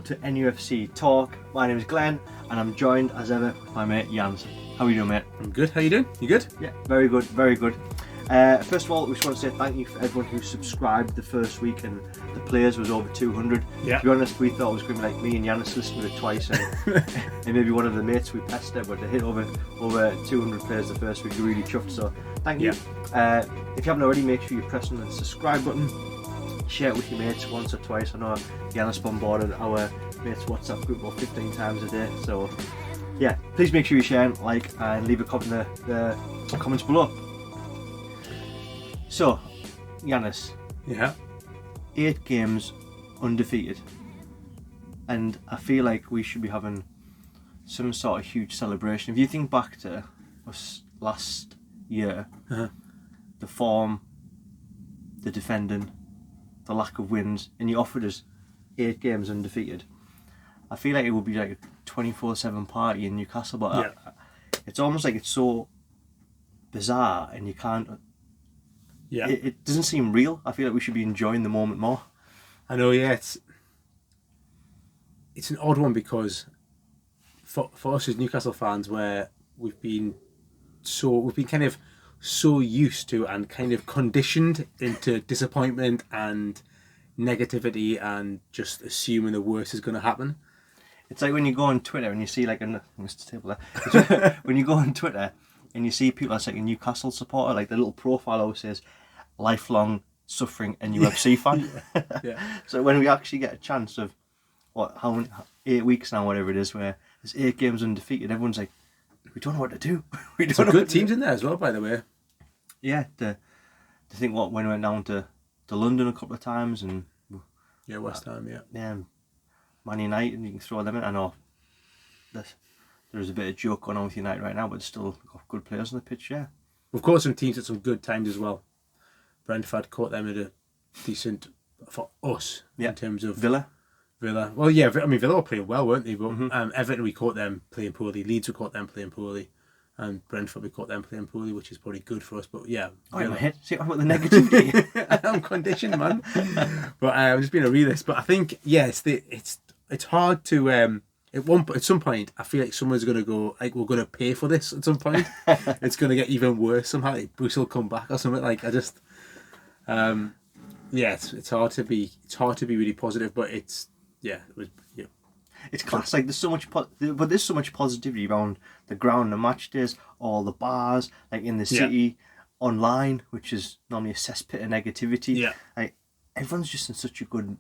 welcome to NUFC Talk. My name is Glenn and I'm joined as ever by my mate Yanis. How are you doing, mate? I'm good. How you doing? You good? Yeah, very good, very good. First of all, we just want to say thank you for everyone who subscribed the first week, and the players was over 200. Yeah. To be honest, we thought it was going to be like me and Yanis listening to it twice and maybe one of the mates we pestered, but to hit over 200 players the first week, we're really chuffed, so thank you. If you haven't already, make sure you press on the subscribe button. Share it with your mates once or twice. I know Yanis bombarded our mates WhatsApp group about 15 times a day, so yeah, please make sure you share, like, and leave a comment in the comments below. So, Yanis, 8 games undefeated, and I feel like we should be having some sort of huge celebration. If you think back to us last year, the form, the defending, the lack of wins, and you offered us 8 games undefeated, I feel like it would be like a 24/7 party in Newcastle, but it's almost like it's so bizarre and you can't... It doesn't seem real. I feel like we should be enjoying the moment more. I know, it's an odd one because for us as Newcastle fans, where we've been kind of so used to and kind of conditioned into disappointment and negativity and just assuming the worst is going to happen. It's like when you go on Twitter and you see like Mr. Table there. When you go on Twitter and you see people that's like a Newcastle supporter, like the little profile always says lifelong suffering NUFC fan. So when we actually get a chance of 8 weeks now, whatever it is, where there's 8 games undefeated, everyone's like, we don't know what to do. We don't Some know good teams in there as well, by the way. Yeah, I think when we went down to London a couple of times and West Ham, Man United, and you can throw them in. I know there's a bit of joke going on with United right now, but still got good players on the pitch. Yeah, we've caught some teams at some good times as well. Brentford caught them at a decent for us in terms of Villa. Well, I mean Villa were playing well, weren't they? But Everton, we caught them playing poorly. Leeds, we caught them playing poorly. And Brentford, we caught them playing poorly, which is probably good for us. But yeah, my head. See what the negativity. I'm conditioned, man. But I'm just being a realist. But I think it's hard to at some point. I feel like someone's going to go like, we're going to pay for this at some point. It's going to get even worse somehow. Like Bruce will come back or something. Like I just, it's hard to be really positive. But it's class. Like there's so much, but there's so much positivity around the ground, the match days, all the bars, like in the city, online, which is normally a cesspit of negativity. Yeah, like everyone's just in such a good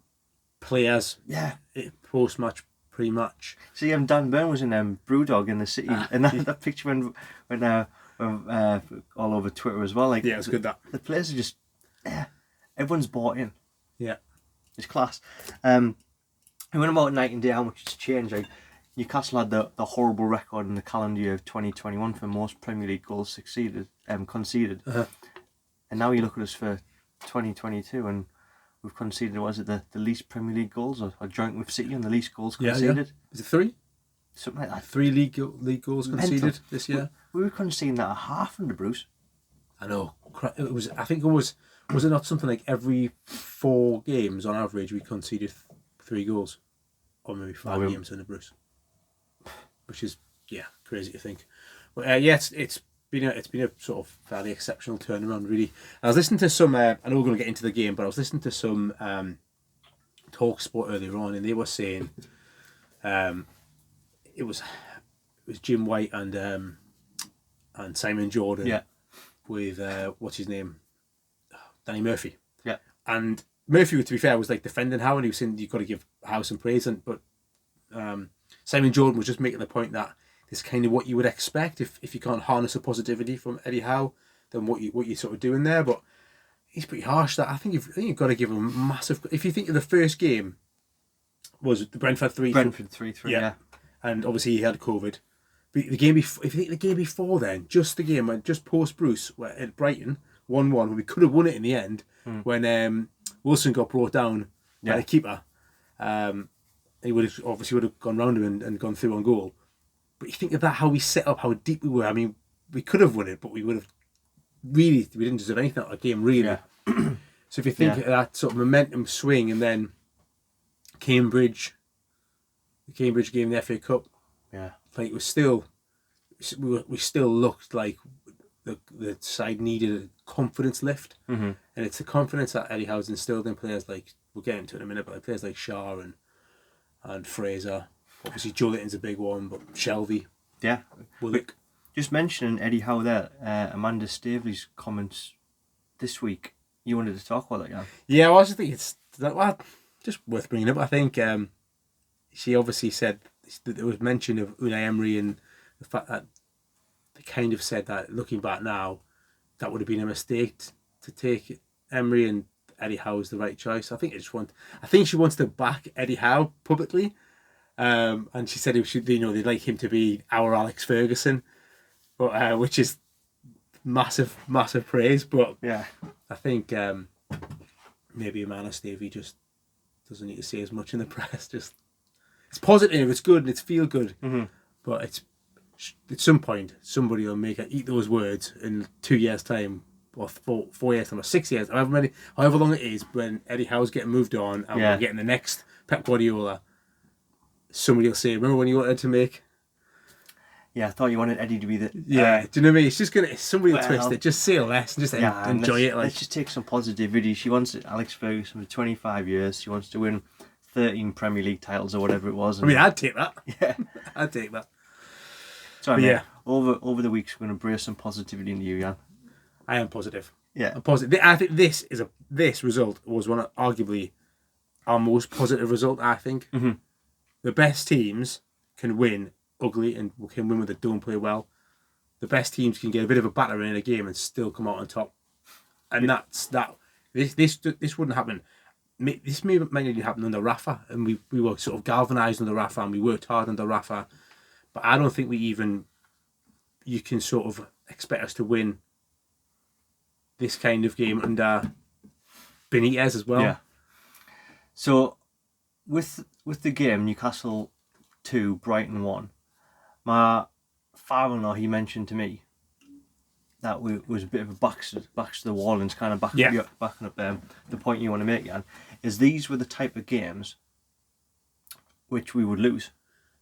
players. Yeah, post match, pre match. See, Dan Burn was in Brewdog in the city, and that picture went all over Twitter as well. Like it's good that the players are just everyone's bought in. Yeah, it's class. It went about night and day how much it's changed. Like Newcastle had the horrible record in the calendar year of 2021 for most Premier League goals conceded, and now you look at us for 2022 and we've conceded, was it the least Premier League goals, or joint with City and the least goals conceded? Is it 3? Something like that. 3 league goals conceded this year. We were conceding that at half under Bruce. I know. It was. I think it was. Was it not something like every 4 games on average we conceded 3 goals, or maybe 5 games under Bruce, which is crazy to think. But it's been a sort of fairly exceptional turnaround, really. I was listening to some. I know we're going to get into the game, but I was listening to some Talk Sport earlier on, and they were saying it was Jim White and Simon Jordan with what's his name, Danny Murphy. Yeah, and Murphy, to be fair, was like defending Howe, and he was saying you've got to give Howe some praise, but Simon Jordan was just making the point that it's kind of what you would expect if you can't harness the positivity from Eddie Howe, then what you're sort of doing there. But he's pretty harsh. That I think you've got to give him a massive. If you think of the first game, was the Brentford 3-3? Brentford 3-3. Yeah, and obviously he had COVID. But the game before, if you think the game before then, just the game just post Bruce, where at Brighton 1-1, where we could have won it in the end, when Wilson got brought down by the keeper. He would have gone round him and gone through on goal. But you think of that, how we set up, how deep we were. I mean, we could have won it, but we didn't deserve anything out of the game, really. Yeah. So if you think of that sort of momentum swing, and then Cambridge, the Cambridge game, the FA Cup. Yeah. Like we still looked like the side needed a confidence lift, and it's the confidence that Eddie Howe's instilled in players like, we'll get into it in a minute, but like players like Shaw and Fraser. Obviously, Joe Litton's a big one, but Shelby. Yeah. Willock. Just mentioning Eddie Howe there, Amanda Staveley's comments this week. You wanted to talk about that, yeah? Yeah, well, I just think it's just worth bringing up. I think she obviously said that there was mention of Unai Emery and the fact that they kind of said that, looking back now, that would have been a mistake to take Emery, and Eddie Howe's the right choice. I think she wants to back Eddie Howe publicly. And she said they'd like him to be our Alex Ferguson, but which is massive praise. But yeah, I think maybe Amanda Stavey just doesn't need to say as much in the press. Just it's positive, it's good, and it's feel good. But it's at some point somebody will eat those words in 2 years' time, or 4 years' time, or 6 years, however long it is, when Eddie Howe's getting moved on and we're getting the next Pep Guardiola. Somebody will say, remember when you wanted to make... Yeah, I thought you wanted Eddie to be the... Yeah, do you know what I mean? It's just somebody will twist it. Just say less and just enjoy it. Let's just take some positivity. She wants Alex Ferguson for 25 years. She wants to win 13 Premier League titles or whatever it was. I mean, I'd take that. Yeah. I'd take that. Sorry, mate. Over the weeks, we're going to brace some positivity into you, Jan. I am positive. Yeah. I'm positive. I think this result was one of, arguably, our most positive result, I think. The best teams can win ugly and can win when they don't play well. The best teams can get a bit of a battering in a game and still come out on top. And that's that. This wouldn't happen. This might not happen under Rafa, and we were sort of galvanised under Rafa, and we worked hard under Rafa. But I don't think you can sort of expect us to win this kind of game under Benitez as well. Yeah. So, with the game, Newcastle 2, Brighton 1, my father-in-law, he mentioned to me that was a bit of a backs to the wall, and it's kind of backing up the point you want to make, Jan, is these were the type of games which we would lose.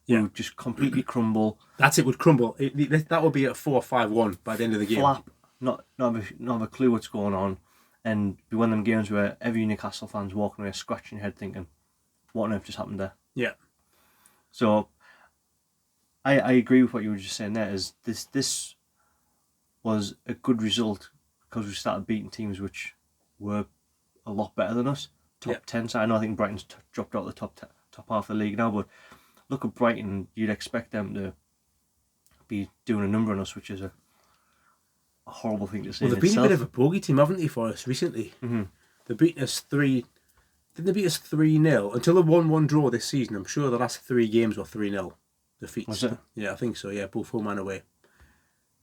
Yeah. We would just completely crumble. That's it, would crumble. That would be at 4-5-1 by the end of the game. Flap, not have a clue what's going on, and be one of them games where every Newcastle fan's walking away scratching your head thinking, what on earth just happened there? Yeah. So, I agree with what you were just saying there, is this was a good result because we started beating teams which were a lot better than us. Top 10 side. I know I think Brighton's dropped out of the top half of the league now, but look at Brighton, you'd expect them to be doing a number on us, which is a horrible thing to say. Well, they've been a bit of a bogey team, haven't they, for us recently? They've beaten us 3... Didn't they beat us 3-0? Until the 1-1 draw this season, I'm sure the last 3 games were 3-0 defeats. Was it? Yeah, I think so, yeah, both home and away.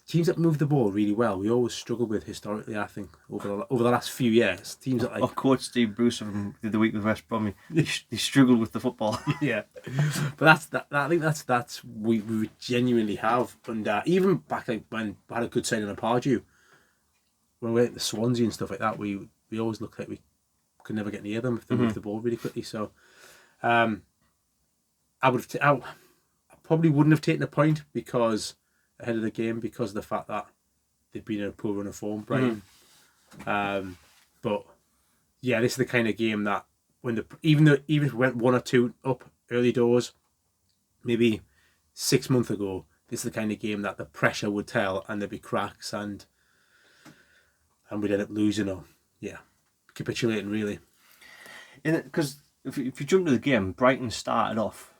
Teams that move the ball really well, we always struggle with historically, I think, over the last few years. Teams that, like... Of course, Steve Bruce from the other week with West Brom, he struggled with the football. Yeah. But I think that's we genuinely have. And even back when we had a good signing on Pardew, when we went to Swansea and stuff like that, we always looked like we could never get near them if they moved the ball really quickly. So I probably wouldn't have taken a point ahead of the game because of the fact that they've been in a poor run of form, Brighton. But yeah, this is the kind of game that even if we went 1 or 2 up early doors, maybe 6 months ago, this is the kind of game that the pressure would tell and there'd be cracks and we'd end up losing or capitulating really. Because if you jump to the game, Brighton started off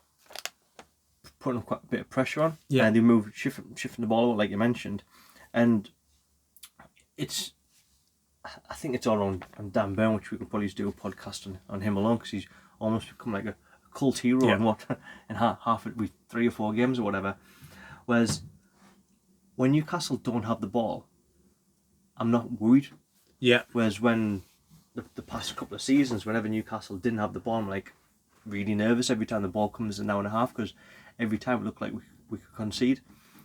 putting quite a bit of pressure on, and they moved shifting the ball like you mentioned, and I think it's all on Dan Burn, which we can probably do a podcast on him alone because he's almost become like a cult hero in half with 3 or 4 games or whatever. Whereas when Newcastle don't have the ball, I'm not worried. Yeah. Whereas when the past couple of seasons, whenever Newcastle didn't have the ball, I'm like really nervous every time the ball comes an hour and a half because every time it looked like we could concede.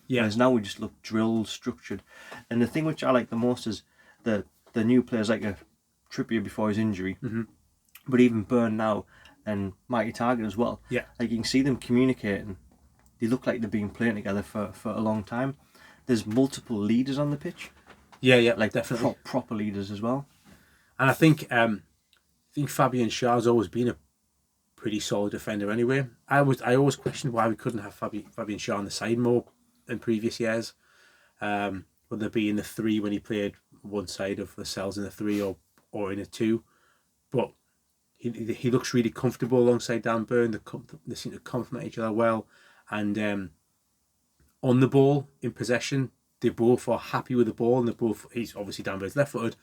Yeah. Whereas now we just look drilled, structured. And the thing which I like the most is the new players like a Trippier before his injury, but even Burn now, and Mikey Target as well. Yeah. Like you can see them communicating. They look like they've been playing together for a long time. There's multiple leaders on the pitch. Yeah, like definitely proper leaders as well. And I think Fabian Schär's always been a pretty solid defender anyway. I always questioned why we couldn't have Fabian Schär on the side more in previous years. Whether it be in the 3 when he played one side of the cells in the 3 or in a 2, but he looks really comfortable alongside Dan Burn. They seem to complement each other well, and on the ball in possession, they both are happy with the ball, and he's obviously Dan Burn's left-footed,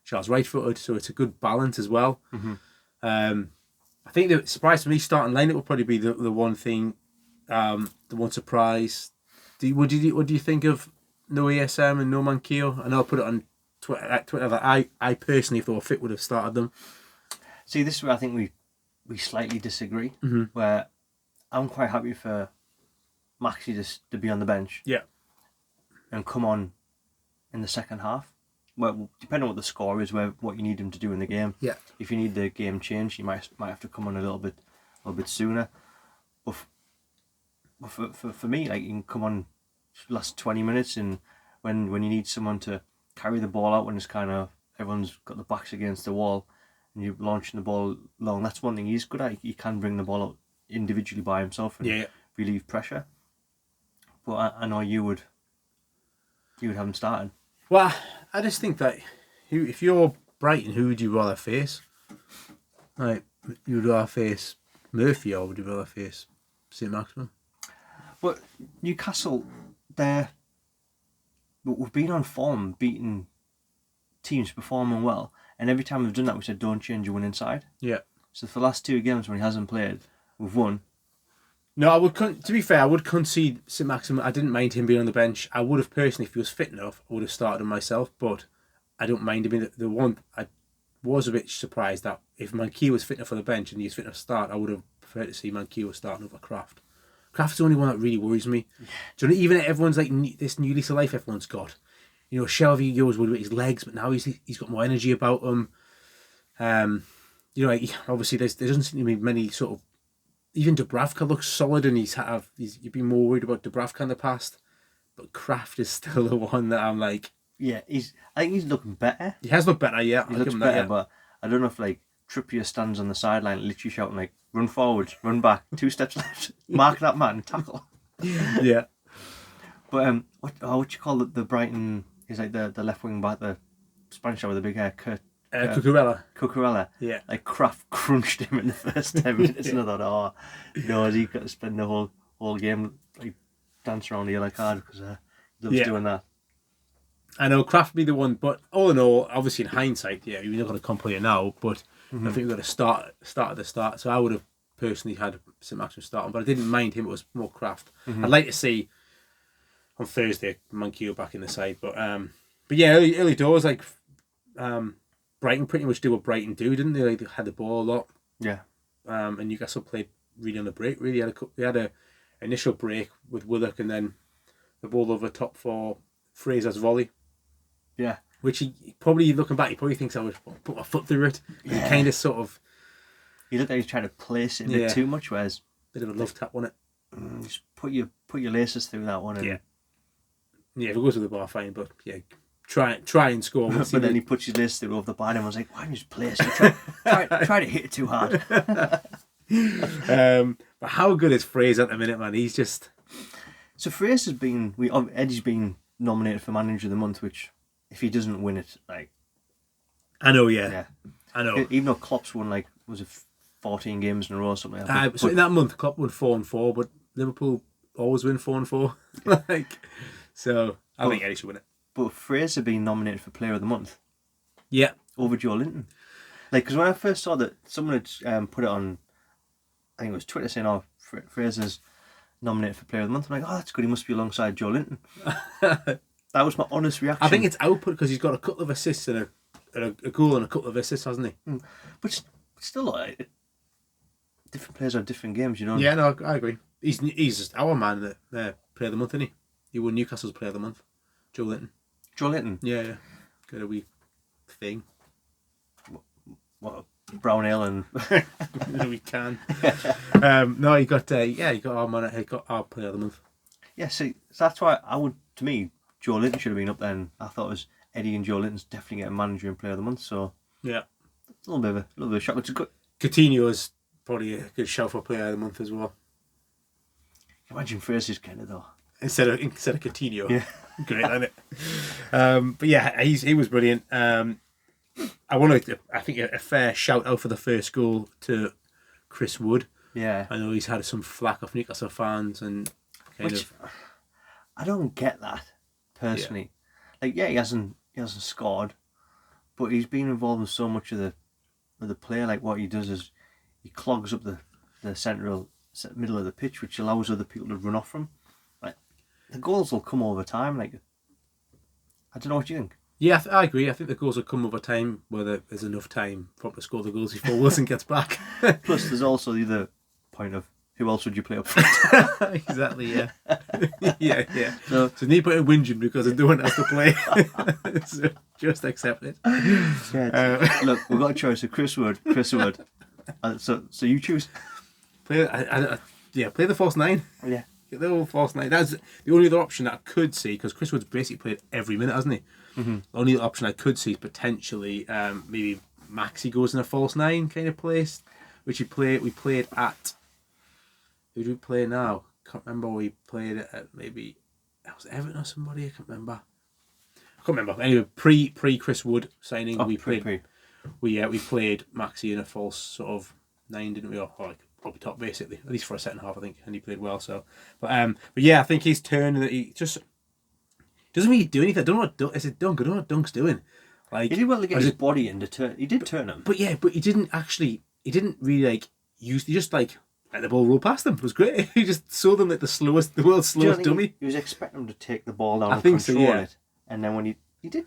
Schär's right-footed, so it's a good balance as well. I think the surprise for me starting lineup will probably be the one thing, the one surprise. What do you think of no ASM and no Manquillo? And I'll put it on Twitter that I personally, if they were fit, would have started them. See, this is where I think we slightly disagree. Where I'm quite happy for Maxi to be on the bench. Yeah. And come on in the second half. Well, depending on what the score is, what you need him to do in the game. Yeah. If you need the game changed, you might have to come on a little bit sooner. But for me, like, you can come on last 20 minutes, and when you need someone to carry the ball out when it's kind of everyone's got the backs against the wall, and you're launching the ball long. That's one thing he's good at. He can bring the ball out individually by himself and relieve pressure. But I know you would have him starting. Well, I just think that if you're Brighton, who would you rather face? Like, you would rather face Murphy, or would you rather face St. Maximin? But Newcastle, we've been on form, beating teams performing well, and every time we've done that, we said don't change your winning side. Yeah. So for the last 2 games when he hasn't played, we've won. No, I would. To be fair, I would concede St. Maximin. I didn't mind him being on the bench. I would have personally, if he was fit enough, I would have started him myself. But I don't mind him. The one I was a bit surprised that if Manquillo was fit enough for the bench and he was fit enough to start, I would have preferred to see Manquillo starting over Kraft. Kraft's the only one that really worries me. Do you know, even everyone's like this new lease of life everyone's got. You know, Shelby goes with his legs, but now he's got more energy about him. You know, like, obviously there doesn't seem to be many sort of. Even Dubravka looks solid, and you've been more worried about Dubravka in the past, but Kraft is still the one that I'm like. Yeah, I think he's looking better. He has looked better, yeah. He looks better, but I don't know if like Trippier stands on the sideline, literally shouting like, "Run forward, run back, 2 steps left, mark that man, tackle." Yeah. But what you call the Brighton? He's like the left wing back, the Spanish guy with the big hair, Cucurella. Yeah. Like Kraft crunched him in the first 10 minutes, and I thought, has he got to spend the whole game like dancing around the yellow card because he loves doing that. I know Kraft be the one, but all in all, obviously in hindsight, you're not going to complain now. But I think we've got to start at the start. So I would have personally had St. Maximin starting, but I didn't mind him. It was more Kraft. I'd like to see on Thursday Manquillo back in the side, but yeah, early doors, like Brighton pretty much do what Brighton do, didn't they? Like, they had the ball a lot. Yeah. And Newcastle played really on the break. Really, they had a initial break with Willock, and then the ball over the top for Fraser's volley. Yeah. Which he probably, looking back, he probably thinks I would put my foot through it. Yeah. He kind of sort of. He looked like he was trying to place it a bit too much, whereas bit of a love tap on it. Just put your laces through that one. And yeah, if it goes to the bar, fine. But yeah, try and score. But then he puts his laces through over the bar, and I was like, "Why don't you just place it? Try to hit it too hard." But how good is Fraser at the minute, man? He's just. So Fraser's been Eddie's been nominated for Manager of the Month, which if he doesn't win it, like. I know, yeah. I know. Even though Klopp's won 14 games in a row or something. So in that month, Klopp won 4-4, but Liverpool always win 4-4. So I think Eddie should win it. But Fraser being nominated for Player of the Month. Yeah. Over Joe Linton. Because when I first saw that someone had put it on, I think it was Twitter saying, "Oh, Fraser's nominated for Player of the Month." I'm like, "Oh, that's good. He must be alongside Joe Linton." That was my honest reaction. I think it's output because he's got a couple of assists and a goal and a couple of assists, hasn't he? But still, different players have different games, you know. Yeah, no, I agree. He's just our man, the Player of the Month, isn't he? He won Newcastle's Player of the Month. Joe Linton. Joe Linton? Yeah. Got a wee thing. What? brown ale and we can. No, you got our man. He got our player of the month. Yeah, see, so that's why to me, Joe Linton should have been up there. And I thought it was Eddie and Joe Linton's definitely getting manager and player of the month. So yeah, a little bit of a shock. It's good. Coutinho's probably a good shout for player of the month as well. Imagine Fraser's getting it though. Instead of Coutinho. Yeah. Great, isn't it? But yeah, he was brilliant. I think a fair shout out for the first goal to Chris Wood. Yeah. I know he's had some flack off Newcastle fans and I don't get that personally. Yeah. He hasn't scored, but he's been involved in so much of the play. Like what he does is he clogs up the middle of the pitch, which allows other people to run off from. Like the goals will come over time. Like I don't know what you think. Yeah, I agree. I think the goals will come over time, whether there's enough time for him to score the goals before Wilson gets back. Plus, there's also the other point of who else would you play up front? Exactly, yeah. yeah. So need put in whinging because I don't want us to play. So just accept it. Yeah, look, we've got a choice of Chris Wood. So you choose. Play the false nine. Yeah. Get the old false nine. That's the only other option that I could see, because Chris Wood's basically played every minute, hasn't he? Mm-hmm. The only option I could see is potentially maybe Maxi goes in a false nine kind of place, which we played at. Who do we play now? Can't remember. We played it at maybe it was Everton or somebody. I can't remember. Anyway, pre Chris Wood signing, we played Maxi in a false sort of nine, didn't we? Or like probably top basically, at least for a second half, I think, and he played well. So, but yeah, I think his turn that he just doesn't really do anything. I don't know what is it Dunk? I don't know what Dunk's doing. Like he did well to get his body in to turn. He did turn him, but he didn't really like use. He just like let the ball roll past them. It was great. He just saw them like the world's slowest dummy. He was expecting him to take the ball down and control it, and then when he did.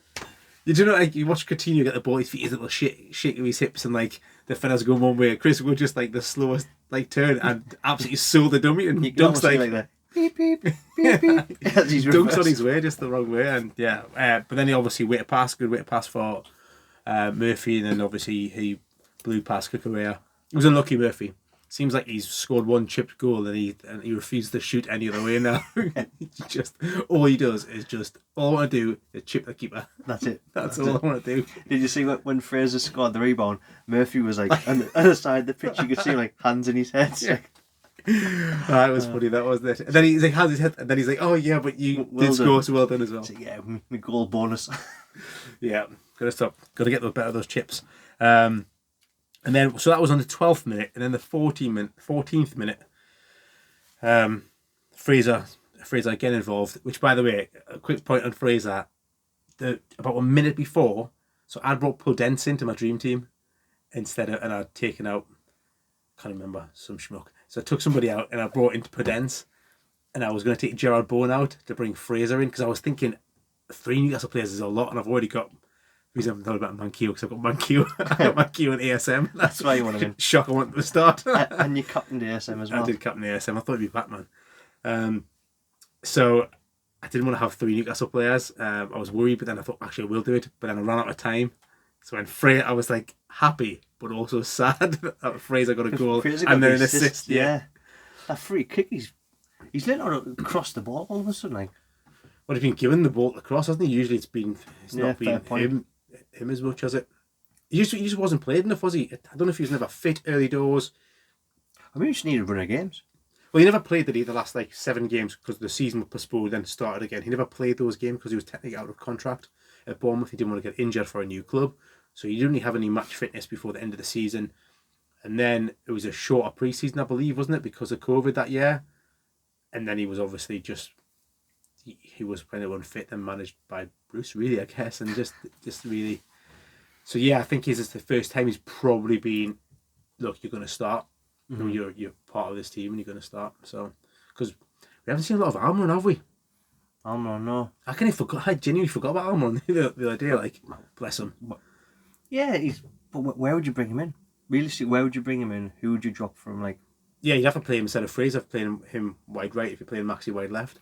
You do know, like you watch Coutinho get the ball, his feet, his little shake of his hips, and like the feathers going one way. Chris Wood just like the slowest like turn and absolutely saw the dummy, and Dunk's like that. Beep beep beep beep. Dunk's on his way, just the wrong way, and yeah. But then he obviously good way to pass for Murphy, and then obviously he blew past Kukurea. It was unlucky, Murphy. Seems like he's scored one chipped goal and he refused to shoot any other way now. All he does is all I want to do is chip the keeper. That's it. That's all I want to do. Did you see when Fraser scored the rebound? Murphy was like on the other side of the pitch. You could see like hands in his head. Yeah. That was funny. That wasn't it. And then he's like hands in his head, and then he's like, "Oh yeah, but you did score, so well done as well." So, yeah, my goal bonus. Yeah, gotta stop. Gotta get the better of those chips. And then, so that was on the 12th minute, and then the 14th minute, Fraser again involved, which, by the way, a quick point on Fraser, about a minute before, so I'd brought Pudence into my dream team, and I'd taken out, can't remember, some schmuck. So I took somebody out, and I brought into Pudence, and I was going to take Gerard Bowen out to bring Fraser in, because I was thinking 3 Newcastle players is a lot, and I've already got... I haven't thought about Mankiw because I've got Mankiw. I got Mankiw and ASM. That's why you want him in. Shock! I want to start. And you captained ASM as well. I did captain ASM. I thought he'd be Batman. So I didn't want to have 3 Newcastle players. I was worried, but then I thought actually I will do it. But then I ran out of time. So when I was like happy, but also sad that Fraser got a goal and then an assist. Yeah, that free kick. He's letting out across the ball all of a sudden. Like, well, he's been given the ball across, hasn't he? Usually it's not been him as much as it. He just wasn't played enough, was he? I don't know if he was never fit early doors. I mean, he just needed a run of games. Well, he never played the last 7 games because the season was postponed and started again. He never played those games because he was technically out of contract at Bournemouth. He didn't want to get injured for a new club, so he didn't really have any match fitness before the end of the season. And then it was a shorter pre-season, I believe, wasn't it, because of COVID that year? And then he was obviously just. He was kind of unfit and managed by Bruce, really, I guess, and just really. So yeah, I think this is the first time he's probably been. Look, you're going to start. Mm-hmm. You're part of this team, and you're going to start. So, because we haven't seen a lot of Almiron, have we? Almiron, no. I genuinely forgot about Almiron the other day. Like, bless him. Yeah, but where would you bring him in? Realistically, where would you bring him in? Who would you drop from? Like, yeah, you'd have to play him instead of Fraser. Playing him wide right if you're playing Maxi wide left.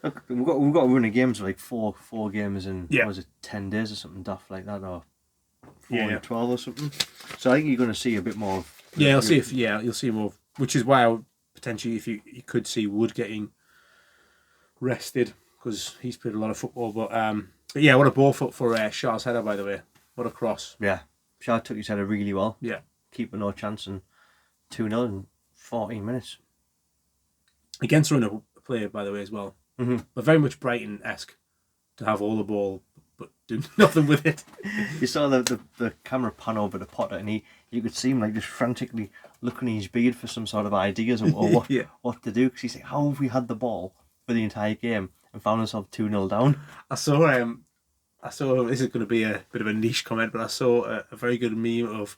Look, we've got a run of games like four games in what was it, 10 days or something daft like that, or 4-12 or something. So I think you're going to see a bit more of... You'll see more, which is why I would potentially, if you could see Wood getting rested, because he's played a lot of football. But yeah, what a ball for Shaw's header, by the way. What a cross. Yeah, Shaw took his header really well. Yeah. Keeper no chance, and 2-0 in 14 minutes. Against runner player, by the way, as well. Mm-hmm. But very much Brighton-esque to have all the ball but do nothing with it. You saw the camera pan over to Potter, and you could see him like just frantically looking at his beard for some sort of ideas or what to do, because he's like, how have we had the ball for the entire game and found ourselves 2-0 down? I saw this is going to be a bit of a niche comment, but I saw a very good meme of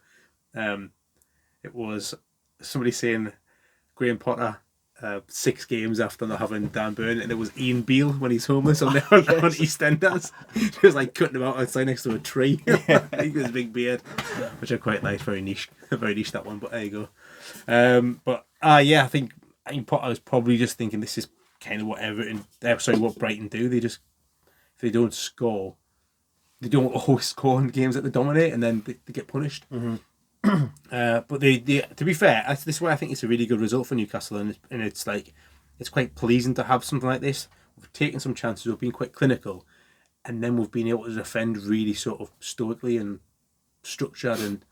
it was somebody saying Graham Potter 6 games after not having Dan Burn, and it was Ian Beale when he's homeless on EastEnders. He was like cutting him out outside next to a tree. Yeah. He got his big beard, which I quite like. Very niche that one. But there you go. I think Potter was probably just thinking this is kind of what Brighton do. They just, if they don't score, they don't always score in games that they dominate, and then they get punished. Mm-hmm. But they, to be fair, this is why I think it's a really good result for Newcastle, and it's like, it's quite pleasing to have something like this. We've taken some chances, we've been quite clinical, and then we've been able to defend really sort of stoically and structured, and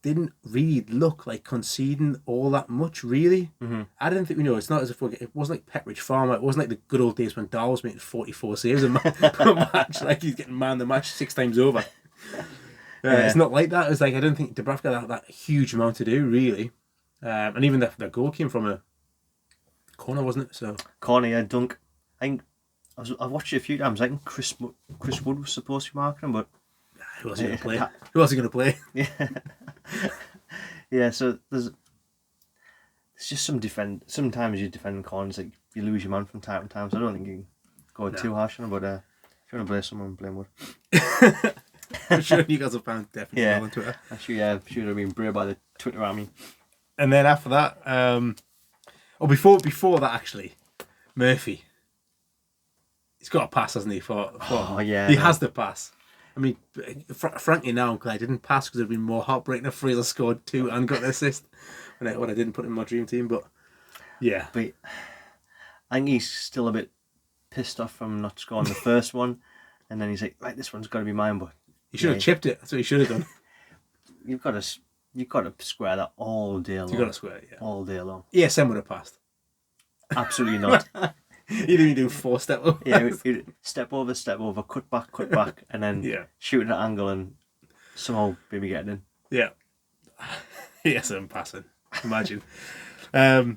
didn't really look like conceding all that much, really. Mm-hmm. I didn't think, it's not as if it wasn't like Pepperidge Farm. It wasn't like the good old days when Dahl was making 44 saves a match, like he's getting man the match 6 times over. It's not like that. It's like, I don't think Dubravka had that huge amount to do, really. And even the goal came from a corner, wasn't it? So Corner, yeah, dunk. I think I've watched it a few times. I think Chris Wood was supposed to be marking him, but who else are going to play? Who else are going to play? Yeah. Yeah, so there's just sometimes you defend corners, like you lose your man from time to time, so I don't think you can go too harsh on him, but if you want to blame someone, blame Wood. I'm sure Newcastle fans definitely on Twitter. Actually, yeah, should have been brave by the Twitter army. And then after that, before that actually, Murphy, he's got a pass, hasn't he? He has the pass. I mean, frankly now I'm glad I didn't pass, because it'd been more heartbreaking if Fraser scored 2 and got an assist when I didn't put him in my dream team. But yeah, but I think he's still a bit pissed off from not scoring the first one, and then he's like, right, this one's got to be mine, but. He should have chipped it. That's what he should have done. You've got to square that all day long. You've got to square it, yeah. All day long. ESM would have passed. Absolutely not. You didn't even do 4 step over. Yeah, step over, cut back, and then shoot at an angle and somehow maybe get it in. Yeah. ESM passing. Imagine. But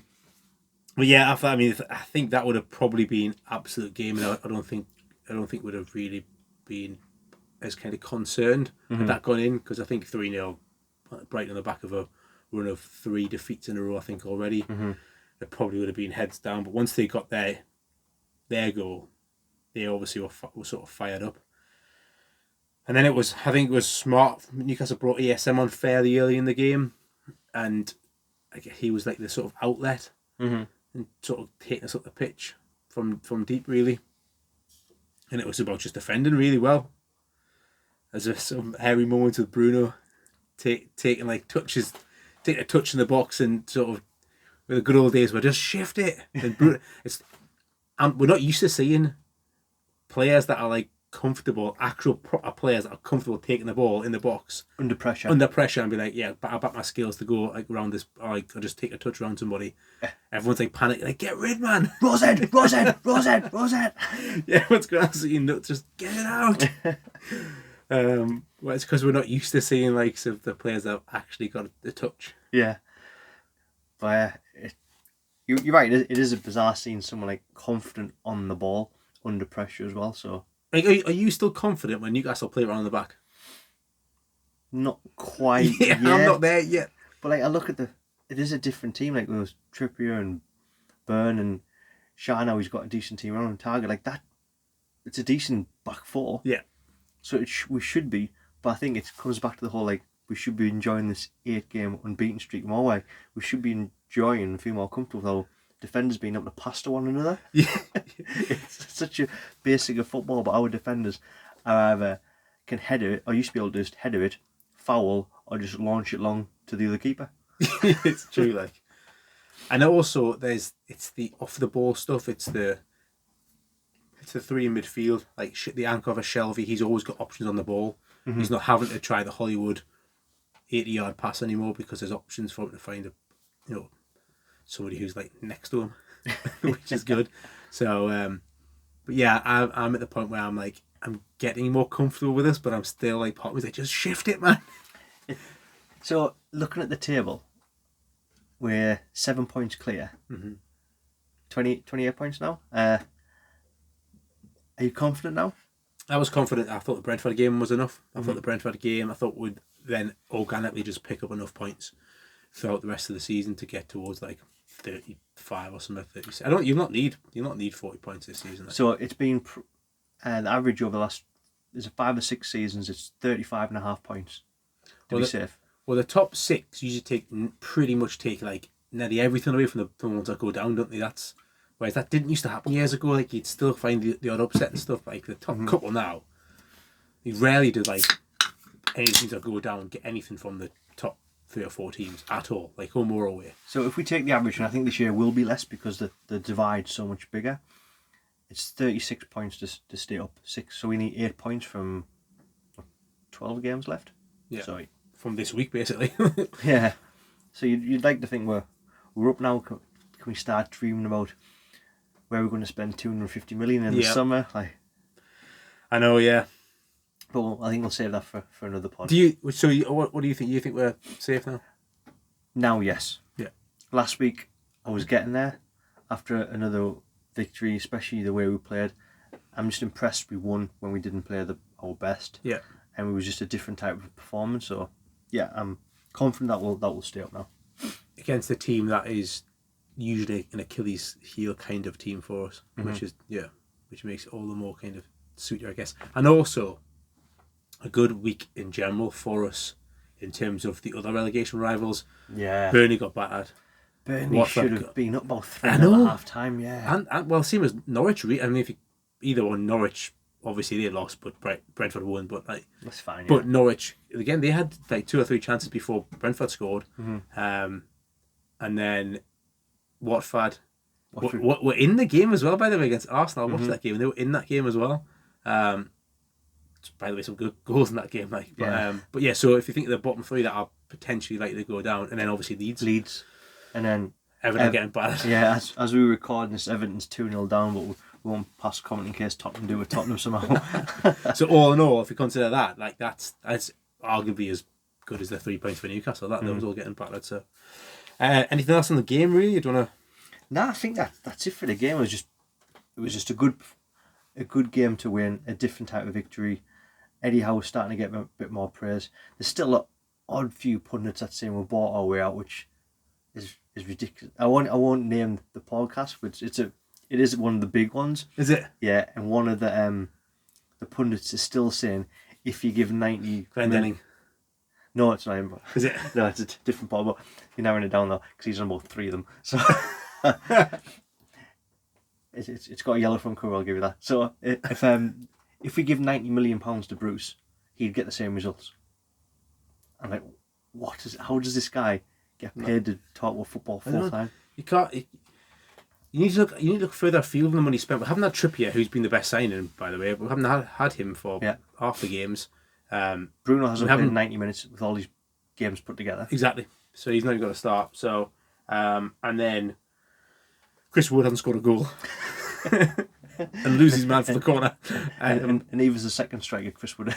yeah, after that, I mean, I think that would have probably been absolute game, and I don't think would have really been as kind of concerned had that gone in, because I think 3-0 Brighton on the back of a run of 3 defeats in a row, I think already. It probably would have been heads down, but once they got their goal, they obviously were sort of fired up. And then I think it was smart. Newcastle brought ESM on fairly early in the game, and he was like the sort of outlet and sort of taking us up the pitch from deep, really. And it was about just defending really well. There's some hairy moments with Bruno taking like touches, taking a touch in the box, and sort of with the good old days where just shift it. And Bruno, we're not used to seeing players that are like comfortable, actual proper players that are comfortable taking the ball in the box under pressure, and be like, yeah, but I back my skills to go like around this, or like I'll just take a touch around somebody. Everyone's like panicking, like, get rid, man, Rosette. Yeah, everyone's going absolutely nuts, just get it out. Well, it's because we're not used to seeing like the players that have actually got the touch. Yeah, but you're right. It is a bizarre seeing someone like confident on the ball under pressure as well. So, like, are you still confident when Newcastle play around the back? Not quite. Yeah, yet. I'm not there yet. But like, I look at it is a different team. Like with Trippier and Byrne and Shaw, now he's got a decent team around Target like that. It's a decent back four. Yeah. So we should be, but I think it comes back to the whole like we should be enjoying this 8-game unbeaten streak more. Like we should be enjoying and feel more comfortable with our defenders being able to pass to one another. Yeah, it's such a basic of football, but our defenders are either can header it, or used to be able to just header it, foul, or just launch it long to the other keeper. It's true, like. And also, it's the off the ball stuff. It's the three in midfield, like the anchor of a Shelby. He's always got options on the ball. Mm-hmm. He's not having to try the Hollywood 80-yard pass anymore because there's options for him to find somebody who's like next to him, which is good. So, but yeah, I'm at the point where I'm getting more comfortable with this, but I'm still like, part of me's like, just shift it, man. So looking at the table, we're 7 points clear. Mm-hmm. 28 points now. Are you confident now? I was confident. I thought the Brentford game was enough. I thought the Brentford game, would then organically just pick up enough points throughout the rest of the season to get towards like 35 or something. 36. You'll not need 40 points this season. So it's been the average over the last 5 or 6 seasons. It's 35.5 points to be safe. Well, the top 6 usually pretty much take like nearly everything away from the ones that go down, don't they? Whereas that didn't used to happen years ago. Like you'd still find the odd upset and stuff. Like the top couple now, you rarely do like any teams that go down get anything from the top 3 or 4 teams at all, like home or away. So if we take the average, and I think this year will be less because the divide's so much bigger, it's 36 points to stay up 6. So we need 8 points from 12 games left. Yeah. Sorry. From this week, basically. Yeah. So you'd like to think we're up now. Can we start dreaming about where we're going to spend 250 million in the summer? I know, yeah. But I think we'll save that for another pod. What do you think? You think we're safe now? Now, yes. Yeah. Last week, I was getting there after another victory, especially the way we played. I'm just impressed we won when we didn't play our best. Yeah. And it was just a different type of performance. So, yeah, I'm confident that will stay up now. Against a team that is usually an Achilles heel kind of team for us, which makes it all the more kind of suit you, I guess. And also a good week in general for us in terms of the other relegation rivals. Yeah. Burnley got battered. Burnley should have been up about 3 at half time, yeah. And well, same as Norwich. I mean, either one, Norwich, obviously they lost, but Brentford won. But that's fine. But Norwich again, they had like 2 or 3 chances before Brentford scored, and then Watford were in the game as well. By the way, against Arsenal, I watched that game, and they were in that game as well. By the way, some good goals in that game. But yeah. So if you think of the bottom 3 that are potentially likely to go down, and then obviously Leeds, and then Everton getting battered. Yeah, as we record this, Everton's 2-0 down, but we won't pass comment in case Tottenham do with Tottenham somehow. So all in all, if you consider that, like that's arguably as good as the 3 points for Newcastle. That was all getting battered. So anything else on the game, really? Do you want to? No, I think that's it for the game. It was just a good game to win, a different type of victory. Eddie Howe's starting to get a bit more praise. There's still an odd few pundits that saying we bought our way out, which is ridiculous. I won't name the podcast, but it is one of the big ones. Is it? Yeah, and one of the pundits is still saying if you give 90. Glendenning. No, it's not him. Is it? No, it's a different pod, but you're narrowing it down though because he's on about 3 of them. So it's got a yellow from cover. I'll give you that. So if we give 90 million pounds to Bruce, he'd get the same results. I'm like, how does this guy get paid to talk about football full time? You can't. You need to look further afield than the money spent. We haven't had Trippier, who's been the best signing, by the way. We haven't had him for half the games. Bruno hasn't played 90 minutes with all these games put together. Exactly. So he's not even got to start. So and then Chris Wood hasn't scored a goal. And loses his man for the corner. And Eva's the second striker, Chris Wood.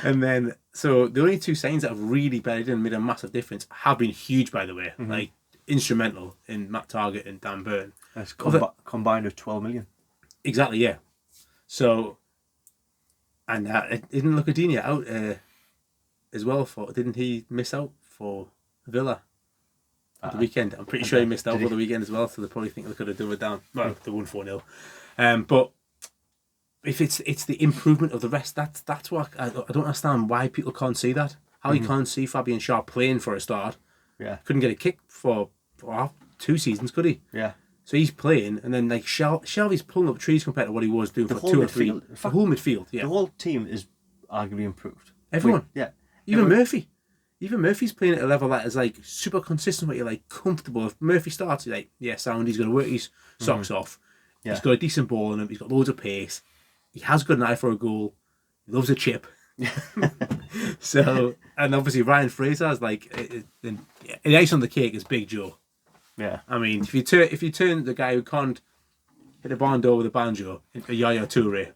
And then, so the only 2 signings that have really bedded in and made a massive difference have been huge, by the way. Like, instrumental in Matt Targett and Dan Burn. That's combined of 12 million. Exactly, yeah. So, and isn't Lucadinha out as well didn't he miss out for Villa at the weekend? I'm pretty sure he missed out for the weekend as well, so they probably think they could have done it down. Well, they won 4-0. But if it's the improvement of the rest, that's what I don't understand why people can't see that. How you can't see Fabian Schär playing for a start. Yeah. Couldn't get a kick for 2 seasons, could he? Yeah. So he's playing, and then like Shelvey's pulling up trees compared to what he was doing for 2 or 3. The whole midfield, yeah. The whole team is arguably improved. Everyone. Yeah. Even Murphy. Even Murphy's playing at a level that is like super consistent, where you're like comfortable. If Murphy starts, you're like, yeah, sound, he's going to work his socks off. Yeah. He's got a decent ball in him. He's got loads of pace. He has got an eye for a goal. He loves a chip. So, and obviously Ryan Fraser's like, the ice on the cake is Big Joe. Yeah. I mean, if you turn the guy who can't hit a barn door with a banjo into Yaya Toure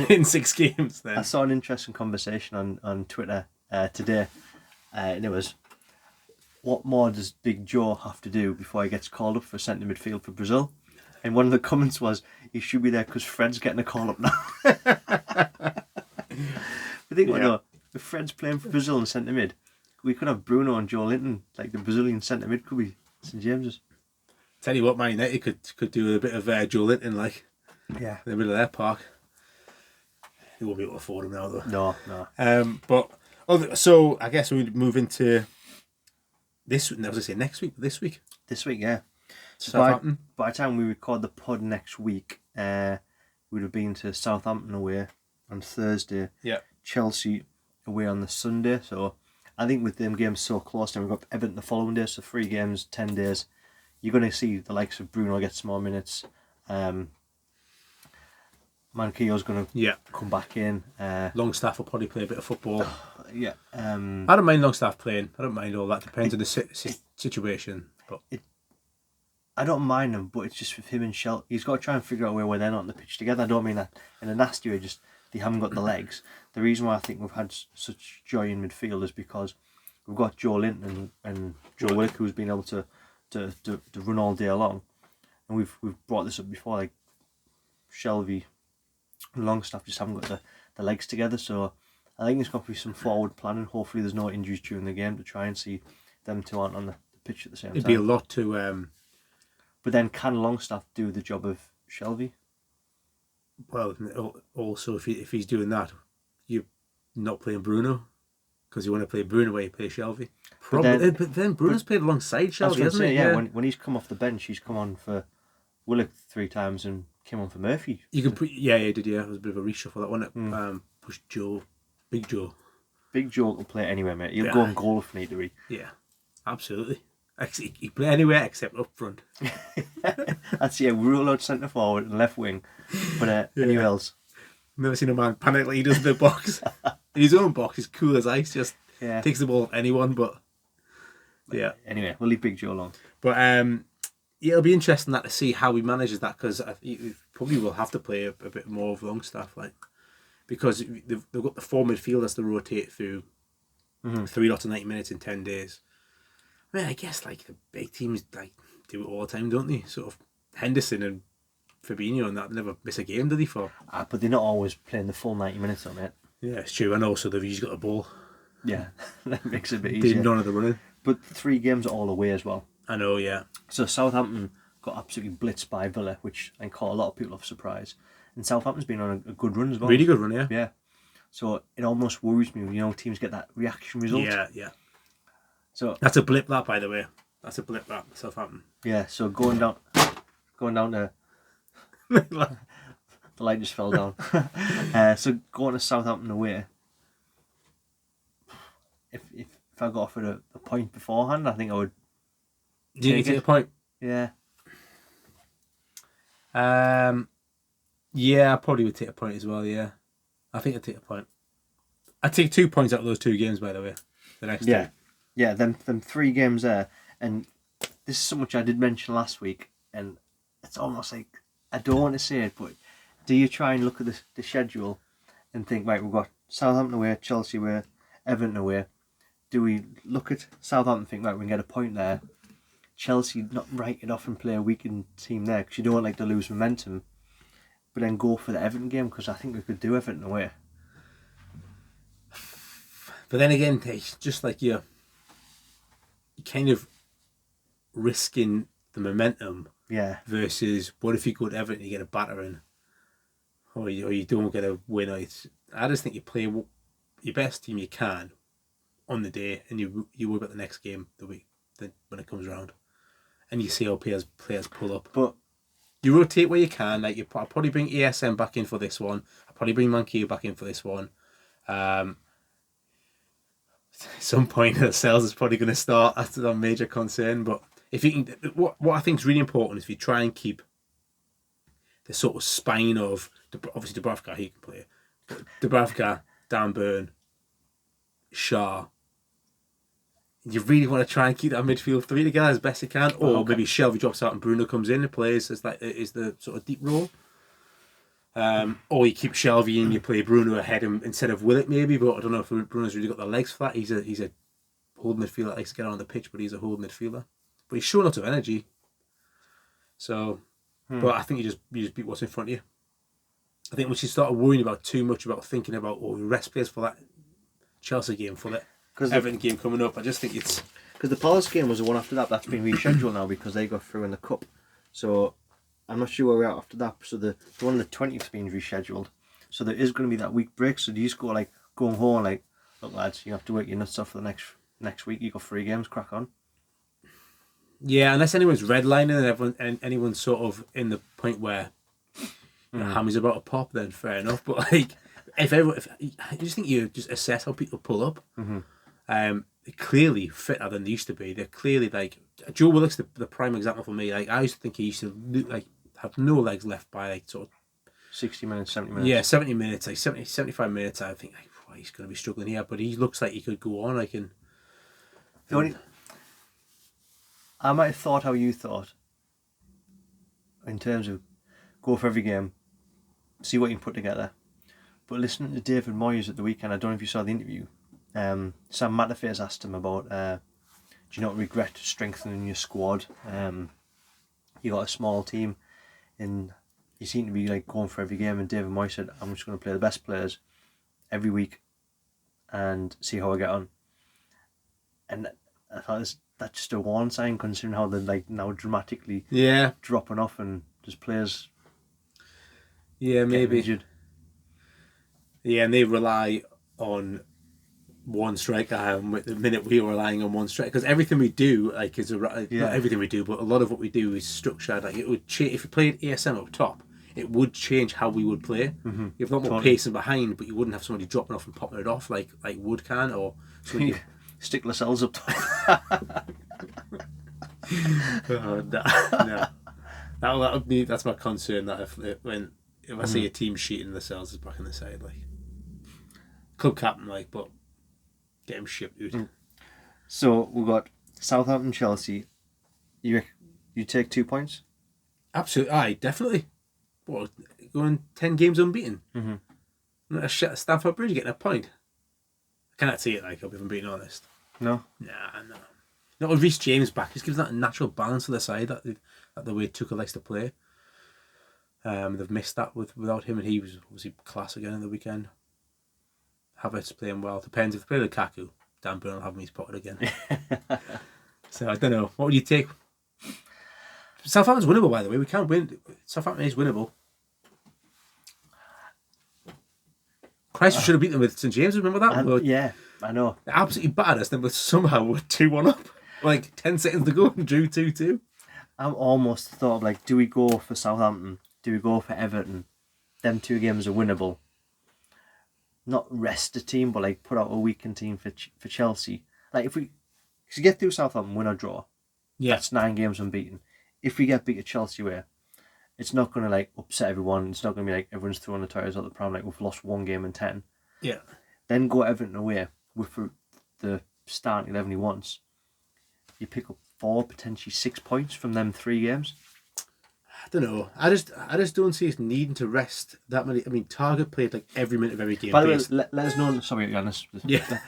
in 6 games, then. I saw an interesting conversation on Twitter today. And it was, what more does Big Joe have to do before he gets called up for centre midfield for Brazil? And one of the comments was, he should be there because Fred's getting a call up now. But think about though, if Fred's playing for Brazil in centre mid, we could have Bruno and Joe Linton, like the Brazilian centre mid could be St James's. Tell you what, Man United could do a bit of Joe Linton, like, in the middle of their park. They won't be able to afford him now, though. No. But... So I guess we move into this. I was going to say next week, but this week. This week, yeah. So Southampton. By the time we record the pod next week, we'd have been to Southampton away on Thursday. Yeah. Chelsea away on the Sunday. So I think with them games so close, and we've got Everton the following day, so 3 games, 10 days. You're going to see the likes of Bruno get some more minutes. Manquillo's going to come back in. Longstaff will probably play a bit of football. Yeah. I don't mind Longstaff playing. I don't mind all that. Depends on the situation. But I don't mind him, but it's just with him and Shell. He's got to try and figure out where they're not on the pitch together. I don't mean that in a nasty way, just they haven't got the legs. The reason why I think we've had such joy in midfield is because we've got Joe Linton and Joe Willock, who's been able to run all day long. And we've brought this up before, like Shelvey, Longstaff just haven't got the legs together, so I think there's got to be some forward planning. Hopefully there's no injuries during the game to try and see them two aren't on the pitch at the same time. It'd be a lot to... But then can Longstaff do the job of Shelvey? Well, also if he's doing that, you're not playing Bruno, because you want to play Bruno where you play Shelvey. But then Bruno's played alongside Shelvey, hasn't he? Yeah, when he's come off the bench, he's come on for Willock 3 times and came on for Murphy. You can he did, yeah. It was a bit of a reshuffle, that one. Pushed Joe, Big Joe. Big Joe can play anywhere, mate. He'll go and goal if need to be. Yeah, absolutely. He can play anywhere except up front. That's rule out centre forward and left wing. But anywhere else. Never seen a man panic like he does in the box. In his own box, he's cool as ice. Just takes the ball off anyone. But Anyway, we'll leave Big Joe alone. But it'll be interesting to see how he manages that, because we probably will have to play a bit more of Longstaff, like, because they've got the 4 midfielders to rotate through 3 lots of 90 minutes in 10 days. I mean, I guess like the big teams like do it all the time, don't they? Sort of Henderson and Fabinho and that never miss a game, do they? But they're not always playing the full 90 minutes on it. Yeah, it's true. And also they've usually got the ball. Yeah, that makes it a bit easier. Did none of the running. But 3 games are all away as well. I know, yeah. So Southampton got absolutely blitzed by Villa, which I think caught a lot of people off surprise. And Southampton's been on a good run as well. Really good run, yeah. Yeah. So it almost worries me when teams get that reaction result. Yeah. So that's a blip, that, by the way. That's a blip, that, Southampton. Yeah, so going down to the light just fell down. So going to Southampton away, if I got offered a point beforehand, I think I would take a point. Yeah. Yeah, I probably would take a point as well, yeah. I think I'd take a point. I'd take 2 points out of those 2 games, by the way. The next two. Yeah, them 3 games there. And this is something which I did mention last week, and it's almost like, I don't want to say it, but do you try and look at the schedule and think, right, we've got Southampton away, Chelsea away, Everton away. Do we look at Southampton and think, right, we can get a point there? Chelsea not write it off and play a weakened team there, because you don't want to lose momentum, but then go for the Everton game, because I think we could do Everton away. But then again, it's just like you're kind of risking the momentum. Yeah. Versus, what if you go to Everton and you get a battering, or you don't get a win? I just think you play your best team you can on the day, and you worry about the next game when it comes around, and you see how players pull up. But You rotate where you can. Like I'll probably bring ASM back in for this one. I'll probably bring Manquillo back in for this one. At some point, the sales is probably going to start. That's a major concern. But if you can, what I think is really important is if you try and keep the sort of spine of obviously Dubravka, he can play. Dubravka, Dan Burn, Shaw. You really want to try and keep that midfield three together as best you can, or maybe Shelby drops out and Bruno comes in and plays as is the sort of deep role. Or you keep Shelby and you play Bruno ahead instead of Willett maybe, but I don't know if Bruno's really got the legs for that. He's a holding midfielder that likes to get on the pitch, but he's a holding midfielder. But he's showing lots of energy. So, but I think you just beat what's in front of you. I think once you start worrying about too much about thinking about rest players for that Chelsea game, for that Everton game coming up, I just think it's... Because the Palace game was the one after that. That's been rescheduled now because they got through in the Cup. So I'm not sure where we're at after that. So the one on the 20th being rescheduled. So there is going to be that week break. So do you just go going home like, look lads, you have to work your nuts off for the next week. You got 3 games, crack on. Yeah, unless anyone's redlining and anyone's sort of in the point where Hammy's about to pop, then fair enough. But like, if I just think you just assess how people pull up. They're clearly fitter than they used to be. They're clearly like Joe Willock's the prime example for me. Like I used to think he used to have no legs left by like sort of 60 minutes, 70 minutes. Yeah, 70 minutes, like 70, 75 minutes. I think he's going to be struggling here, but he looks like he could go on. I might have thought how you thought in terms of go for every game, see what you can put together. But listening to David Moyes at the weekend, I don't know if you saw the interview. Sam Matterface asked him about do you not regret strengthening your squad? You got a small team and you seem to be like going for every game, and David Moyes said, I'm just going to play the best players every week and see how I get on. And I thought that's just a warning sign considering how they're like now dramatically dropping off and just players maybe injured. Yeah, and they rely on one striker. At the minute we are relying on one striker because everything we do not everything we do, but a lot of what we do is structured. Like it would change if you played ASM up top. It would change how we would play. You have a lot more pacing behind, but you wouldn't have somebody dropping off and popping it off like Wood can, or stick Lascelles up top. No. That would be, that's my concern. That if I see a team sheeting Lascelles is back in the side, like club captain, but get him shipped out. So we've got Southampton, Chelsea. You take 2 points? Absolutely, aye, definitely. What, going 10 games unbeaten? Not a shit at Stamford Bridge getting a point. I cannot see it if I'm being honest. No? No. Not with Reece James back. Just gives that natural balance to the side that the way Tuchel likes to play. They've missed that without him, and he was obviously class again in the weekend. Havertz playing well. Depends if they play Lukaku. Dan Burn will have him in his pocket again. So I don't know. What would you take? Southampton's winnable, by the way. We can't win. Southampton is winnable. Christ, we should have beaten them with St James. Remember that? Yeah, I know. They absolutely battered us. Then somehow we're 2-1 up. 10 seconds to go and drew 2-2. I'm almost thought of do we go for Southampton? Do we go for Everton? Them 2 games are winnable. Not rest the team, but put out a weakened team for Chelsea. If we get through Southampton, win or draw, that's 9 games unbeaten. If we get beat at Chelsea away, it's not going to upset everyone. It's not going to be everyone's throwing the tires out the pram we've lost 1 game in 10. Yeah. Then go Everton away with the starting 11 he wants. You pick up 4, potentially 6 points from them 3 games. I don't know. I just don't see us needing to rest that many. I mean, Target played every minute of every game. By the way, let us know. Sorry, Yanis. Yeah.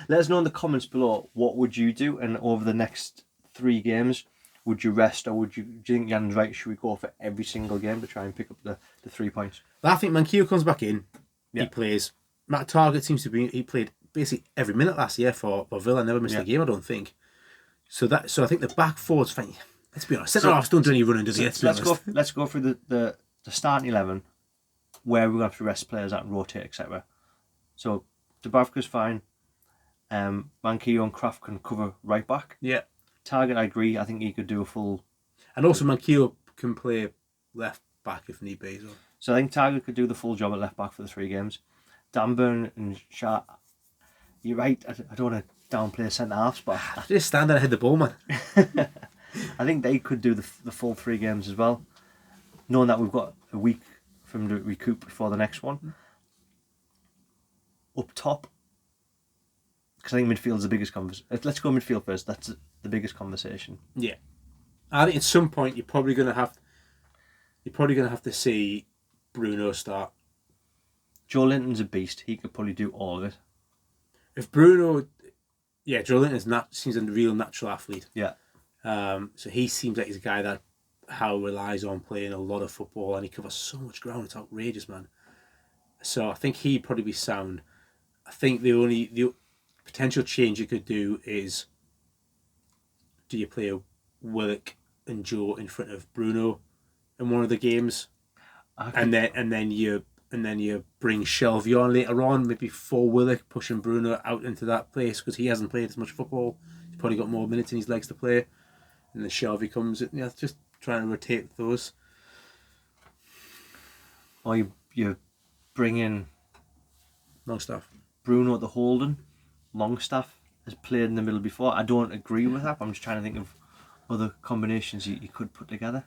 Let us know in the comments below. What would you do? And over the next 3 games, would you rest, or do you think Jan's right? Should we go for every single game to try and pick up the 3 points? I think Manquillo comes back in. He plays. Matt Target seems to be. He played basically every minute last year for Villa. Never missed a game, I don't think. So I think the back four's fine. Let's be honest. Centre-halves don't do any running, does he? Let's go through the starting 11, where we're going to have to rest players out and rotate, etc. So Dubravka's fine. Manquillo and Kraft can cover right back. Yeah. Target, I agree. I think he could do a full. And also Manquillo can play left back if need be. So I think Tiger could do the full job at left back for the 3 games. Danburn and Shah, you're right. I don't want to downplay centre halves, but just stand there and hit the ball, man. I think they could do the full 3 games as well, knowing that we've got a week for them to recoup before the next one. Up top, because I think midfield's the biggest conversation. Let's go midfield first. That's the biggest conversation. Yeah, I think at some point you're probably gonna have to see Bruno start. Joe Linton's a beast. He could probably do all of it. If Bruno, Joe Linton seems a real natural athlete. Yeah. So he seems like he's a guy that relies on playing a lot of football, and he covers so much ground. It's outrageous, man. So I think he'd probably be sound. I think the potential change you could do is, do you play Willock and Joe in front of Bruno in one of the games, and then you bring Shelvey on later on, maybe for Willock, pushing Bruno out into that place because he hasn't played as much football. He's probably got more minutes in his legs to play, and then Shelvey comes. Just trying to rotate those. Or you bring in Longstaff. Bruno at the Holden. Longstaff has played in the middle before. I don't agree with that, but I'm just trying to think of other combinations you could put together.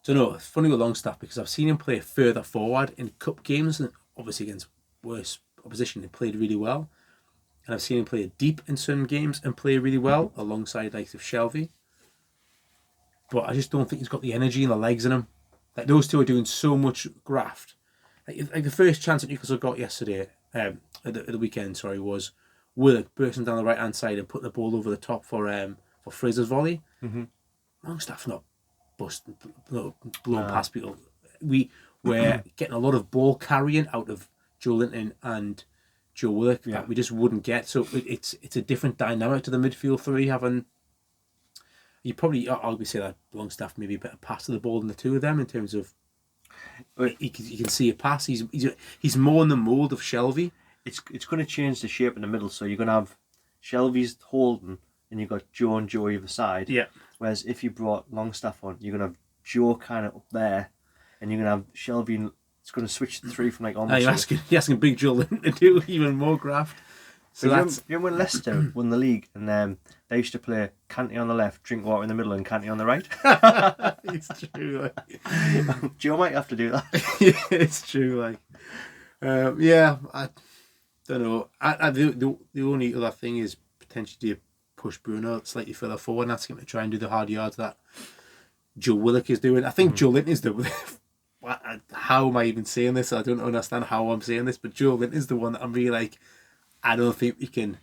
So no, it's funny with Longstaff because I've seen him play further forward in cup games, and obviously against worse opposition, he played really well. And I've seen him play deep in some games and play really well alongside likes of Shelvey. But I just don't think he's got the energy and the legs in him. Like those two are doing so much graft. Like the first chance that Newcastle got yesterday, at the weekend, was Willock bursting down the right hand side and putting the ball over the top for Fraser's volley. Mm-hmm. Longstaff's not blown past people. We were getting a lot of ball carrying out of Joe Linton and Joe Willock that we just wouldn't get. So it's a different dynamic to the midfield 3 having. You probably arguably say that Longstaff maybe a better pass to the ball than the two of them in terms of. You can see a pass. He's more in the mould of Shelvey. It's going to change the shape in the middle. So you're going to have Shelvey's holding, and you've got Joe and Joe either side. Yeah. Whereas if you brought Longstaff on, you're going to have Joe kind of up there, and you're going to have Shelvey. It's going to switch the 3 from like almost. You're asking Big Joe Linton to do even more graft. So that's you know when Leicester won the league and they used to play Canty on the left, Drinkwater in the middle, and Canty on the right. It's true. Joe might have to do that. Yeah, it's true. I don't know. The only other thing is potentially push Bruno slightly further forward and ask him to try and do the hard yards that Joe Willock is doing. I think Joe Linton is the. How am I even saying this? I don't understand how I'm saying this, but Joe Linton is the one that I'm really like. I don't think we can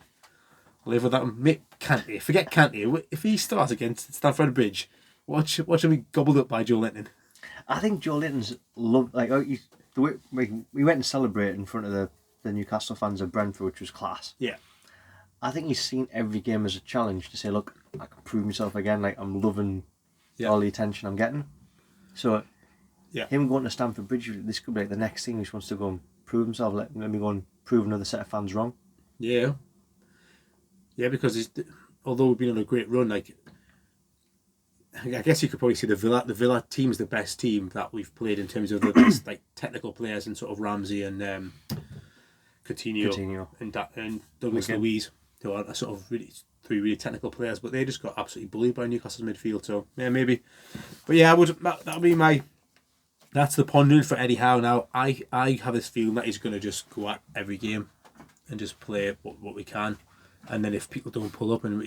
live with that. Canty, forget Canty. If he starts against Stamford Bridge, what should be gobbled up by Joe Linton? I think Joe Linton's love. The way we went and celebrated in front of the Newcastle fans of Brentford, which was class. Yeah. I think he's seen every game as a challenge to say, look, I can prove myself again. Like I'm loving all the attention I'm getting. So, him going to Stamford Bridge, this could be like the next thing. He just wants to go and prove himself. Let me go and prove another set of fans wrong. Yeah, because although we've been on a great run, like I guess you could probably say the Villa team's the best team that we've played in terms of the best like technical players and sort of Ramsey and Coutinho and Douglas Luiz, who are sort of really 3 really technical players, but they just got absolutely bullied by Newcastle's midfield. So yeah, maybe, but yeah, that'll be my. That's the pondering for Eddie Howe now. I have this feeling that he's going to just go at every game and just play what we can, and then if people don't pull up and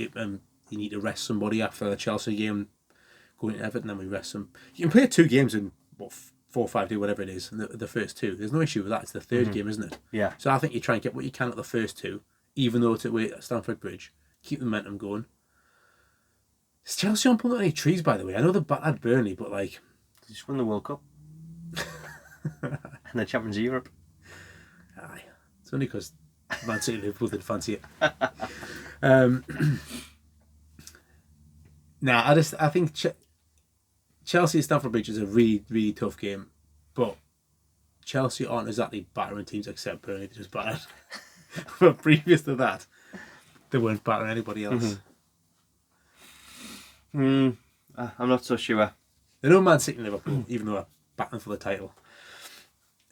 you need to rest somebody after the Chelsea game, going to Everton, then we rest them. You can play 2 games in 4 or 5 days, whatever it is. The first 2, there's no issue with that. It's the 3rd game, isn't it? Yeah. So I think you try and get what you can at the first 2, even though it's away at Stamford Bridge. Keep the momentum going. Is Chelsea on pulling any trees, by the way? I know they're bad at Burnley, but like they just won the World Cup and the Champions of Europe. Aye, it's only because Man City Liverpool didn't fancy it. I think Chelsea at Stamford Bridge is a really, really tough game, but Chelsea aren't exactly battering teams except Burnley. They just battered. But previous to that, they weren't battering anybody else. I'm not so sure. They know Man City and Liverpool, even though they're battling for the title.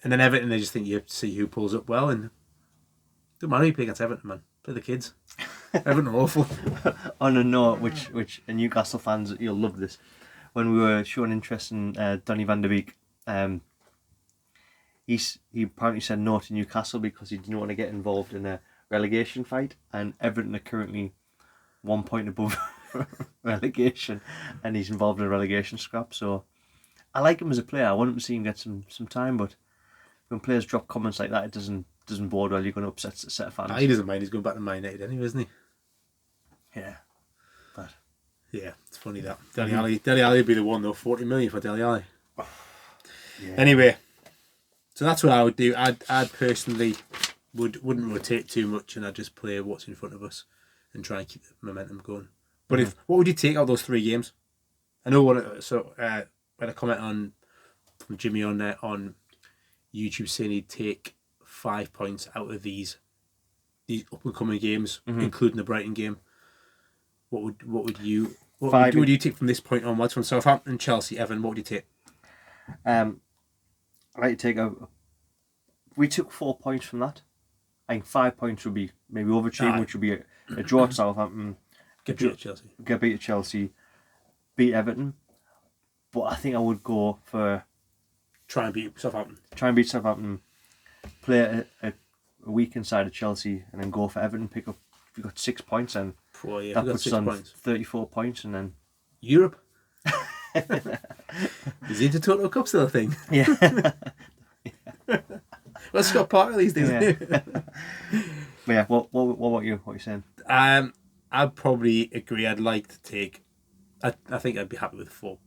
And then Everton, they just think you have to see who pulls up well. And don't matter who you play against Everton, man. Play the kids. Everton are awful. On a note, which Newcastle fans, you'll love this. When we were showing interest in Donny van der Beek, he apparently said no to Newcastle because he didn't want to get involved in a relegation fight. And Everton are currently 1 point above relegation, and he's involved in a relegation scrap. So I like him as a player. I want him to see him get some time, but when players drop comments like that, it doesn't bode well. You're going to upset a set of fans. He doesn't mind. He's going back to Man United anyway, isn't he? Yeah, but yeah, it's funny that Dele Alli would be the one though. 40 million for Dele Alli. Yeah. Anyway, so that's what I would do. I'd personally wouldn't rotate too much, and I'd just play what's in front of us and try and keep the momentum going. But what would you take out of those 3 games? I know I had a comment from Jimmy on YouTube saying he'd take 5 points out of these up and coming games, including the Brighton game. What would you take from this point onwards, from Southampton and Chelsea? Evan, what would you take? I'd like to take we took 4 points from that. I think 5 points would be maybe overachieving, which would be a draw at Southampton, get beat at Chelsea, beat Everton. But I think I would go for try and beat Southampton, play a week inside of Chelsea, and then go for Everton. Pick up. If you got 6 points, and that puts us on 34 points, and then Europe. Is the Intertoto Cup still a thing? Yeah. Well, Scott Parker these days. Yeah. But yeah, what about you? What are you saying? I'd probably agree. I'd like to take. I think I'd be happy with 4.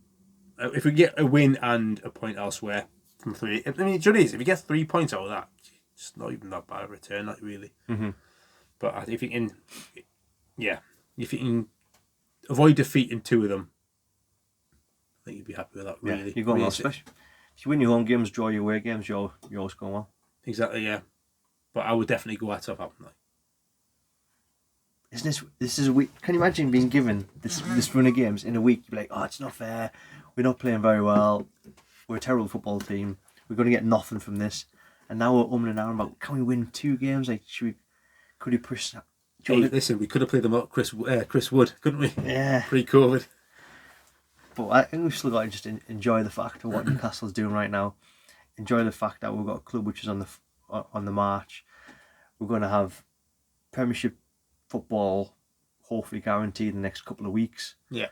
If we get a win and a point elsewhere from 3. I mean, if you get 3 points out of that, it's not even that bad a return, like really. Mm-hmm. But if you can avoid defeat in 2 of them, I think you'd be happy with that. Really, you're going well. Especially if you win your home games, draw your away games, you're always going well. Exactly, yeah. But I would definitely go at Southampton. Isn't this is a week? Can you imagine being given this run of games in a week? You'd be like, oh, it's not fair. We're not playing very well. We're a terrible football team. We're going to get nothing from this. And now we're umming and ahhing about, can we win 2 games? Like, could we push that? Hey, listen, we could have played them up Chris Wood, couldn't we? Yeah. Pre-COVID. But I think we've still got to just enjoy the fact of what Newcastle's doing right now. Enjoy the fact that we've got a club which is on the march. We're going to have Premiership football hopefully guaranteed in the next couple of weeks. Yeah.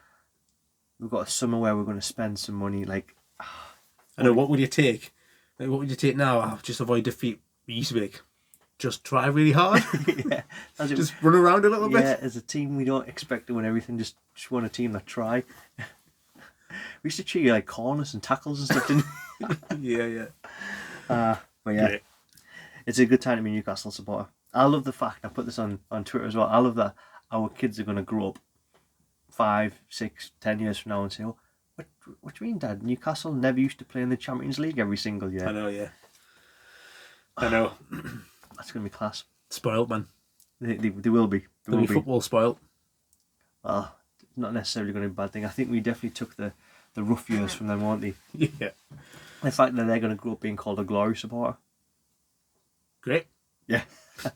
We've got a summer where we're going to spend some money. Like, I know. What would you take? Like, what would you take now? Just avoid defeat. We used to be like, just try really hard. Yeah. Just run around a little bit. Yeah, as a team, we don't expect to win everything. Just want a team that try. We used to cheat like corners and tackles and stuff, didn't we? Yeah. But yeah, it's a good time to be a Newcastle supporter. I love the fact, I put this on Twitter as well, I love that our kids are going to grow up 5, 6, 10 years from now and say, oh, what do you mean, Dad? Newcastle never used to play in the Champions League every single year. I know, yeah. I know. That's going to be class. Spoiled, man. They will be. They'll be football spoiled. Well, not necessarily going to be a bad thing. I think we definitely took the rough years from them, won't they? Yeah. The fact that they're going to grow up being called a glory supporter. Great. Yeah.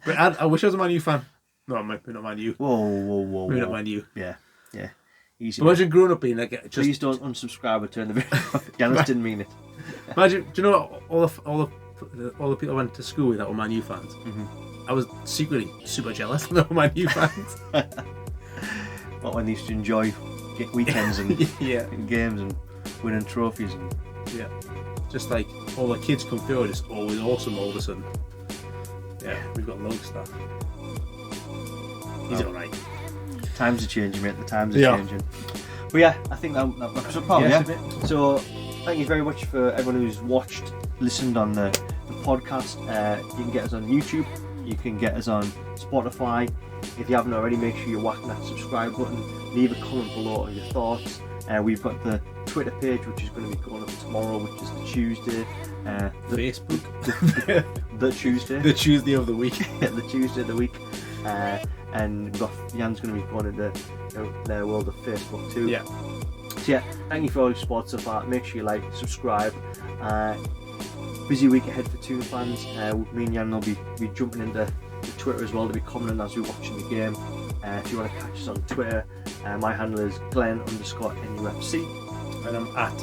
But I wish I was a Man U fan. No, maybe not Man U. Whoa. Maybe not Man U. Yeah. Easy. Imagine growing up being like... Please don't unsubscribe or turn the video off. Yanis didn't mean it. Imagine, do you know all the people I went to school with that were Man U fans? Mm-hmm. I was secretly super jealous when they were Man U fans. But when they used to enjoy weekends and, and games and winning trophies. Yeah. Just like all the kids come through, it's always awesome all of a sudden. Yeah, we've got loads of stuff. He's alright. Times are changing, mate. The times are changing. But yeah, I think that wraps up, yeah. So thank you very much for everyone who's watched, listened on the podcast. You can get us on YouTube. You can get us on Spotify. If you haven't already, make sure you're whacking that subscribe button. Leave a comment below on your thoughts. We've got the Twitter page, which is going to be going up tomorrow, which is the Tuesday. Facebook. The Tuesday. The Tuesday of the week. The Tuesday of the week. And we've got Jan's going to be going into their world of Facebook too. Yeah. So yeah, thank you for all your support so far. Make sure you like, subscribe. Busy week ahead for Toon fans. Me and Jan will be jumping into Twitter as well to be commenting as we're watching the game. If you want to catch us on Twitter, my handle is Glen_NUFC. And I'm at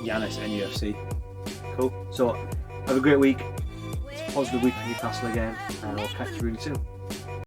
Yanis NUFC. Cool. So have a great week. It's a positive week for Newcastle again, and we'll catch you really soon.